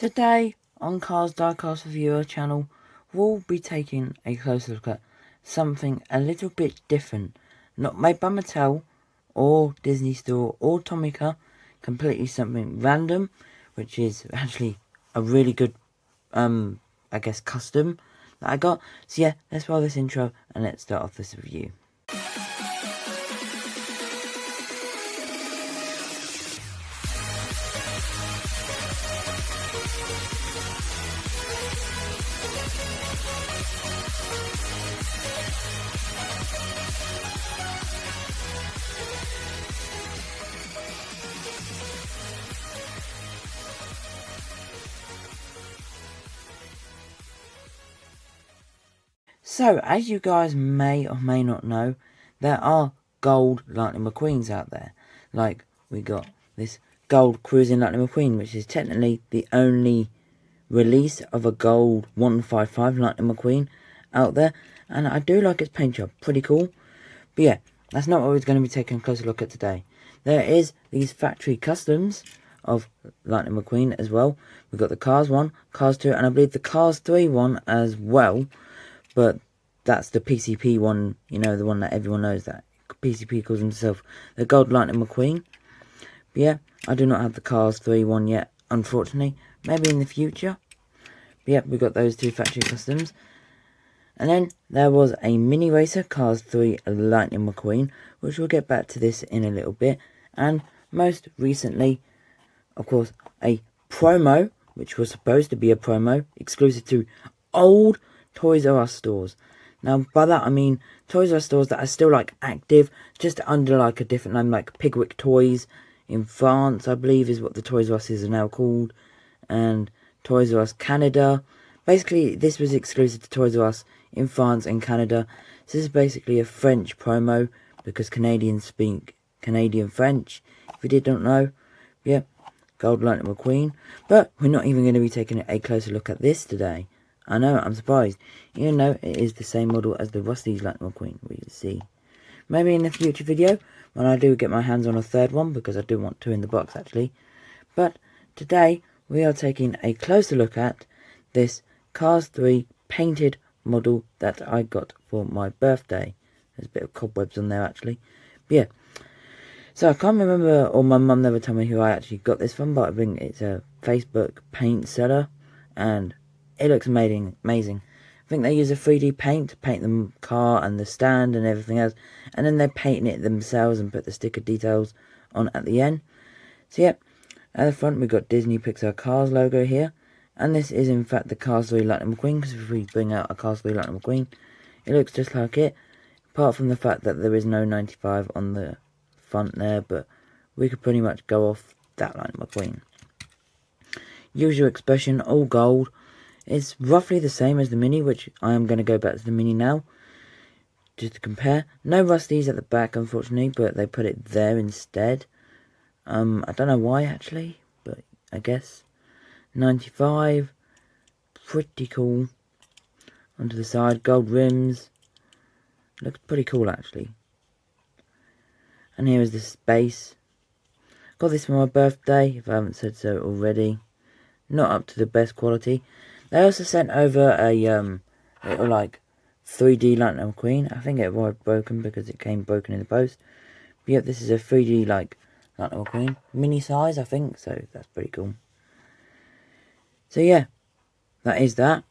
Today on Cars Diecast Reviewer channel, we'll be taking a closer look at something a little bit different. Not made by Mattel, or Disney Store, or Tomica. Completely something random, which is actually a really good, I guess, custom that I got. So yeah, let's roll this intro and let's start off this review. So, as you guys may or may not know, there are gold Lightning McQueens out there. Like, we got this gold Cruising Lightning McQueen, which is technically the only release of a gold 155 Lightning McQueen out there. And I do like its paint job, pretty cool. But yeah, that's not what we're going to be taking a closer look at today. There is these factory customs of Lightning McQueen as well. We've got the Cars 1, Cars 2, and I believe the Cars 3 one as well. But that's the PCP one, you know, the one that everyone knows that. PCP calls himself the Gold Lightning McQueen. But yeah, I do not have the Cars 3 one yet, unfortunately. Maybe in the future. But yeah, we've got those two factory customs. And then there was a mini racer, Cars 3 Lightning McQueen, which we'll get back to this in a little bit. And most recently, of course, a promo, which was supposed to be a promo, exclusive to old Toys R Us stores. Now, by that I mean Toys R Us stores that are still like active, just under like a different name, like Pigwick Toys in France, I believe is what the Toys R Us is now called, and Toys R Us Canada. Basically, this was exclusive to Toys R Us in France and Canada. So this is basically a French promo, because Canadians speak Canadian French, if you did not know. Yeah, Gold Lightning McQueen. But we're not even going to be taking a closer look at this today. I know, I'm surprised, even though it is the same model as the Rusty's Lightning McQueen, we can see. Maybe in a future video, when I do get my hands on a third one, because I do want two in the box actually. But today, we are taking a closer look at this Cars 3 painted model that I got for my birthday. There's a bit of cobwebs on there actually. But yeah, so I can't remember, or my mum never told me who I actually got this from, but I think it's a Facebook paint seller, and it looks amazing. I think they use a 3D paint to paint the car and the stand and everything else. And then they're painting it themselves and put the sticker details on at the end. So yeah, at the front we've got Disney Pixar Cars logo here. And this is in fact the Cars 3 Lightning McQueen, because if we bring out a Cars 3 Lightning McQueen, it looks just like it. Apart from the fact that there is no 95 on the front there, but we could pretty much go off that Lightning McQueen. Usual expression, all gold. It's roughly the same as the Mini, which I am going to go back to the Mini now, just to compare. No Rusties at the back, unfortunately, but they put it there instead. I don't know why, actually, but I guess. 95, pretty cool. Onto the side, gold rims. Looks pretty cool, actually. And here is the space. Got this for my birthday, if I haven't said so already. Not up to the best quality. They also sent over a little like 3D Lightning McQueen. I think it was broken because it came broken in the post. But yeah, this is a 3D like Lightning McQueen, mini size I think, so that's pretty cool. So yeah, that is that.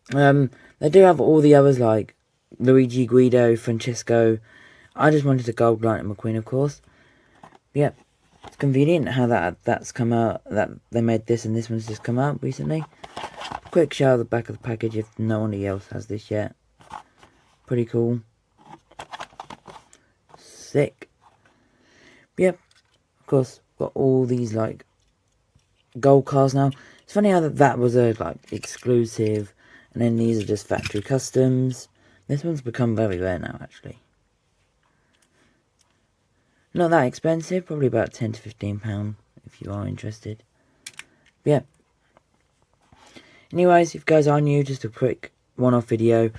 They do have all the others like Luigi, Guido, Francesco. I just wanted a gold Lightning McQueen, of course. But yeah, it's convenient how that's come out, that they made this and this one's just come out recently. Quick show of the back of the package if nobody else has this yet. Pretty cool. Sick. But yep, of course, got all these like gold cars now. It's funny how that was a like exclusive, and then these are just factory customs. This one's become very rare now actually. Not that expensive, probably about £10 to £15 if you are interested. But yeah. Anyways, if you guys are new, just a quick one-off video.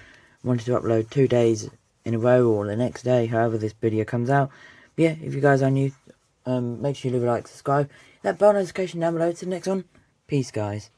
Wanted to upload 2 days in a row or the next day, however this video comes out. But yeah, if you guys are new, make sure you leave a like, subscribe, that bell notification down below. To the next one. Peace, guys.